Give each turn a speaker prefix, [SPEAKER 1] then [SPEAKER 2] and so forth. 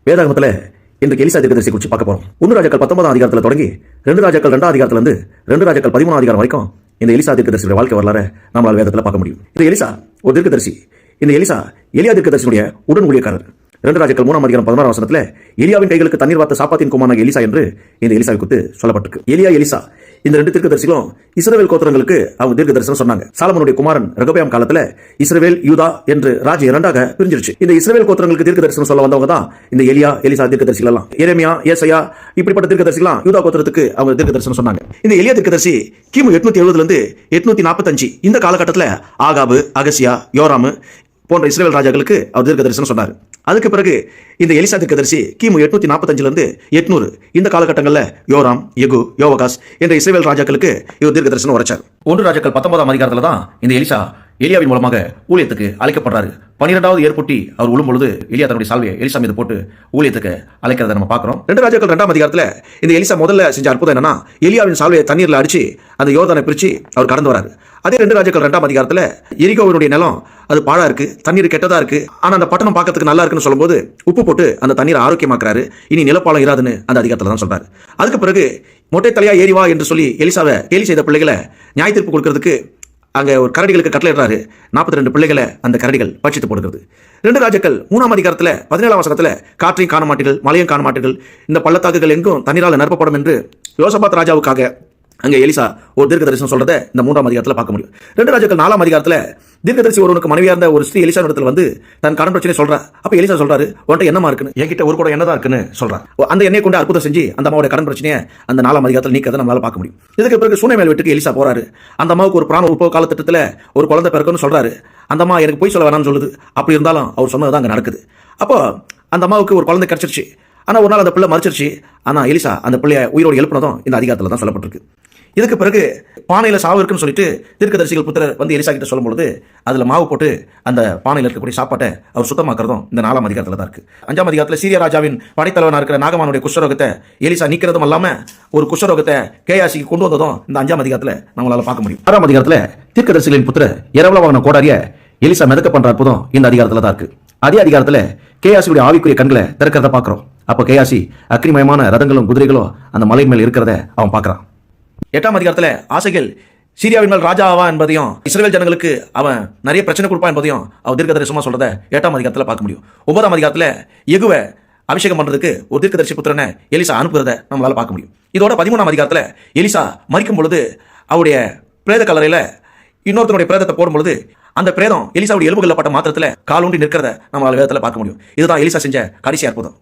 [SPEAKER 1] வேதாகமத்தில் இன்றைக்கு எலிசா தீர்க்கதரிசி குறித்து பார்க்க போறோம். 1 ராஜாக்கள் 19 அதிகாரத்தில் தொடங்கி 2 ராஜாக்கள் 2 அதிகாரத்துல இருந்து 2 ராஜாக்கள் 13 அதிகாரம் வரைக்கும் இந்த எலிசா தீர்க்கதரிசியோட வாழ்க்கை வரலாறு நம்மளால் வேதத்தில் பார்க்க முடியும். இந்த எலிசா ஒரு தீர்க்கதரிசி. இந்த எலிசா எலியா தீர்க்கதரிசியுடைய உடன் ஊழியக்காரர். 2 ராஜாக்கள் 3 அதிகாரம் 16 வசனத்துல எலியாவின் கைகளுக்கு தண்ணீர் வார்த்த சாப்பாத்தின் குமாரனாக எலிசா என்று இந்த எலிசாவை குறித்து சொல்லப்பட்டிருக்கு. எலிசா இந்த 2 தீர்க்கதரிசிகளும் இஸ்ரவேல் கோத்திரங்களுக்கு அவங்க தீர்க்க தரிசனம் சொன்னாங்க. சாலமோனுடைய குமாரன் ரெகொபெயாம் காலத்துல இஸ்ரவேல் யூதா என்று ராஜ்யம் இரண்டாக பிரிஞ்சிருச்சு. இந்த இஸ்ரவேல் கோத்திரங்களுக்கு தீர்க்க தரிசனம் சொல்ல வந்தவங்க தான் இந்த எலிசா தீர்க்கதரிசிகள் எல்லாம். எரேமியா, ஏசாயா இப்படிப்பட்ட தீர்க்கதரிசிகள் யூதா கோத்திரத்துக்கு அவங்க தீர்க்க தரிசனம் சொன்னாங்க. இந்த எலியா தீர்க்கதரிசி கிமு 870 இருந்து 845 இந்த காலகட்டத்தில் ஆகாபு, அகசியா, யோராமு போன்ற இஸ்ரவேல் ராஜாக்களுக்கு அவர் தீர்க்க தரிசனம் சொன்னார். அதுக்கு பிறகு இந்த எலிசா தீர்க்கதரிசி கிமு 845 இருந்து 800 இந்த காலகட்டங்களில் யோராம், யெகூ, யோவாகாஸ் என்ற இஸ்ரவேல் ராஜாக்களுக்கு இவர் தீர்க்க தரிசனம் உரைச்சார். 1 ராஜாக்கள் 19 அதிகாரத்தில் தான் இந்த எலிசா எலியாவின் மூலமாக ஊழியத்துக்கு அழைக்கப்படுறாரு. 12வது ஏற்பொட்டி அவர் உழும்பொழுது எலியா தன்னுடைய சால்வையை எலிசா மீது போட்டு ஊழியத்துக்கு அழைக்கிறத நம்ம பார்க்கிறோம். 2 ராஜாக்கள் 2ஆம் அதிகாரத்தில் இந்த எலிசா முதல்ல செஞ்ச அற்புதம் என்னன்னா, எலியாவின் சால்வையை தண்ணீர்ல அடிச்சு அந்த யோர்தானை பிரிச்சு அவர் கடந்து வராரு. அதே 2 ராஜாக்கள் 2ஆம் அதிகாரத்தில் எரிகோவினுடைய நிலம் அது பாழா இருக்கு, தண்ணீர் கெட்டதா இருக்கு, ஆனா அந்த பட்டணம் பார்க்கறதுக்கு நல்லா இருக்குன்னு சொல்லும்போது உப்பு போட்டு அந்த தண்ணீரை ஆரோக்கியமாக்குறாரு. இனி நிலப்பாலம் இராதுன்னு அந்த அதிகாரத்தில் தான் சொல்றாரு. அதுக்கு பிறகு மொட்டை தலையா ஏறிவா என்று சொல்லி எலிசாவை கேலி செய்த பிள்ளைகளை நியாய தீர்ப்பு கொடுக்கறதுக்கு அங்கே ஒரு கரடிகளுக்கு கட்டளையிடுறாரு. 42 பிள்ளைகளை அந்த கரடிகள் பட்சித்து போடுகிறது. 2 ராஜாக்கள் 3ஆம் அதிகாரத்தில் 17ஆம் வசனத்தில் காற்றையும் காண மாட்டீர்கள், மலையும் காண மாட்டீர்கள், இந்த பள்ளத்தாக்குகள் எங்கும் தண்ணீரால் நிரப்பப்படும் என்று யோசபாத் ராஜாவுக்காக அங்கே எலிசா ஒரு தீர்க்க தரிசனம் சொல்றதை இந்த 3ஆம் அதிகாரத்தில் பார்க்க முடியும். 2 ராஜாக்கள் 4ஆம் அதிகாரத்தில் தீர்க்கதரிசி ஒருவனுக்கு மனைவியா இருந்த ஒரு ஸ்திரீ எலிசா இடத்துல வந்து தன் கடன் பிரச்சனை சொல்றா. அப்ப எலிசா சொல்றாரு, உன்கிட்ட என்னமா இருக்குன்னு, என்கிட்ட ஒரு கூட என்னதான் இருக்குன்னு சொல்றான். அந்த எண்ணெய் கொண்டு அற்புதம் செஞ்சு அந்த அம்மாவோட கடன் பிரச்சனையை அந்த 4ஆம் அதிகாரத்தில் நீக்கதை நம்மளால பார்க்க முடியும். இதுக்கு பிறகு சூனேமேல் வீட்டுக்கு எலிசா போறாரு. அந்த அம்மாவுக்கு ஒரு பிராண உற்பவ காலத்திட்டத்தில் ஒரு குழந்தை பிறக்குன்னு சொல்றாரு. அந்த அம்மா எனக்கு போய் சொல்ல வேணாம்னு சொல்லுது. அப்படி இருந்தாலும் அவர் சொன்னது அங்கே நடக்குது. அப்போ அந்த அம்மாவுக்கு ஒரு குழந்தை கிடைச்சிருச்சு. ஆனா ஒரு நாள் அந்த பிள்ளை மறைச்சிருச்சு. ஆனா எலிசா அந்த பிள்ளைய உயிரோடு எழுப்பினதும் இந்த அதிகாரத்தில் தான் சொல்லப்பட்டிருக்கு. இதுக்கு பிறகு பானையில் சாவு இருக்குன்னு சொல்லிட்டு தீர்க்கதரிசிகள் புத்திரர் வந்து எலிசா கிட்ட சொல்லும்பொழுது அதில் மாவு போட்டு அந்த பானையில் இருக்கக்கூடிய சாப்பாட்டை அவர் சுத்தமாக்குறதும் இந்த 4ஆம் அதிகாரத்தில் தான் இருக்கு. 5ஆம் அதிகாரத்தில் சீரியா ராஜாவின் படைத்தலைவனாக இருக்கிற நாகமானுடைய குஷ்டரோகத்தை எலிசா நீக்கிறதும் இல்லாமல் ஒரு குஷ்டரோகத்தை கேயாசிக்கு கொண்டு வந்ததும் இந்த 5ஆம் அதிகாரத்தில் நம்மளால பார்க்க முடியும். 6ஆம் அதிகாரத்தில் தீர்க்கதரிசிகளின் புத்திரர் இரவலவான கோடாரிய எலிசா மிதக்க பண்ற அற்புதம் இந்த அதிகாரத்தில் தான் இருக்கு. அதே அதிகாரத்தில் கேயாசியுடைய ஆவிக்குரிய கண்களை திறக்கிறத பார்க்கிறோம். அப்போ கேயாசி அக்னிமயமான ரதங்களும் குதிரைகளும் அந்த மலை மேல் இருக்கிறத அவன் பார்க்கறான். 8ஆம் அதிகாரத்தில் ஆசைகள் சீரியாவின் மேல் ராஜா ஆவா என்பதையும் இஸ்ரவேல் ஜனங்களுக்கு அவன் நிறைய பிரச்சனை கொடுப்பான் என்பதையும் அவர் தீர்க்கதரிசனமா சொல்றதை 8ஆம் அதிகாரத்தில் பார்க்க முடியும். 9ஆம் அதிகாரத்தில் யெகூவை அபிஷேகம் பண்றதுக்கு ஒரு தீர்க்கதரிசி புத்திரனை எலிசா அனுப்புறத நம்மளால பார்க்க முடியும். இதோட 13ஆம் அதிகாரத்தில் எலிசா மரிக்கும் பொழுது அவருடைய பிரேத கல்லறையில இன்னொருத்தனுடைய பிரேதத்தை போடும் பொழுது அந்த பிரேதம் எலிசாவுடைய எலும்புகளில் பட்ட மாத்திரத்தில் காலூண்டி நிற்கிறத நம்மளால வேதத்தில் பார்க்க முடியும். இதுதான் எலிசா செஞ்ச கடைசி அற்புதம்.